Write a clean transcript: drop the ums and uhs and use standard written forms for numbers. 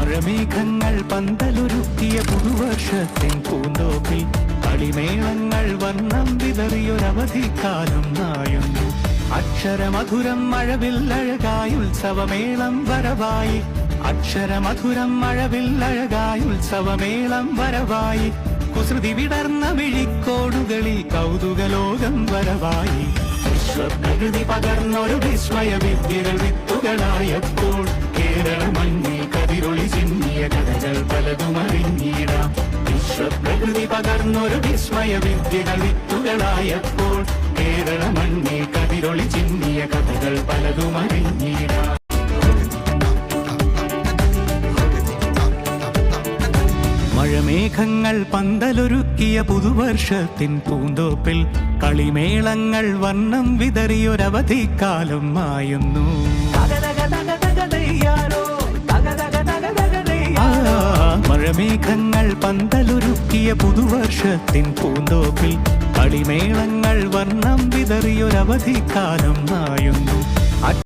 മഴമേഘങ്ങൾ പന്തലൊരുക്കിയ പുതുവർഷത്തിൻ പൂന്തോപ്പിൽ കളിമേളങ്ങൾ വർണ്ണം വിതറിയൊരവധിക്കാലം നായുന്നു. അക്ഷരമധുരം മഴവില്ലഴകായി ഉത്സവമേളം വരവായി. അക്ഷരമധുരം മഴവില്ലഴകായി ഉത്സവമേളം വരവായി. കുസൃതി വിടർന്ന വിഴിക്കോടുകളിൽ കൗതുകലോകം വരവായി. വിശ്വപ്രകൃതി പകർന്നൊരു വിസ്മയ വിദ്യകൾ വിത്തുകളായപ്പോൾ കേരള മണ്ണിൽ കതിരൊളി ചിന്നിയ കഥകൾ പലതും അറിഞ്ഞിടാം. വിശ്വപ്രകൃതി പകർന്നൊരു വിസ്മയ വിദ്യകൾ വിത്തുകളായപ്പോൾ കേരള മണ്ണിൽ കതിരൊളി ചിന്നിയ കഥകൾ പലതും അറിഞ്ഞിടാം. മഴമേഘങ്ങൾ പന്തലൊരുക്കിയ പുതുവർഷത്തിൻ പൂന്തോപ്പിൽ കളിമേളങ്ങൾ വർണ്ണം വിതറിയൊരവധിക്കാലം മായുന്നു. മഴമേഘങ്ങൾ പന്തലൊരുക്കിയ പുതുവർഷത്തിൻ പൂന്തോപ്പിൽ കളിമേളങ്ങൾ വർണ്ണം വിതറിയൊരവധിക്കാലം മായുന്നു.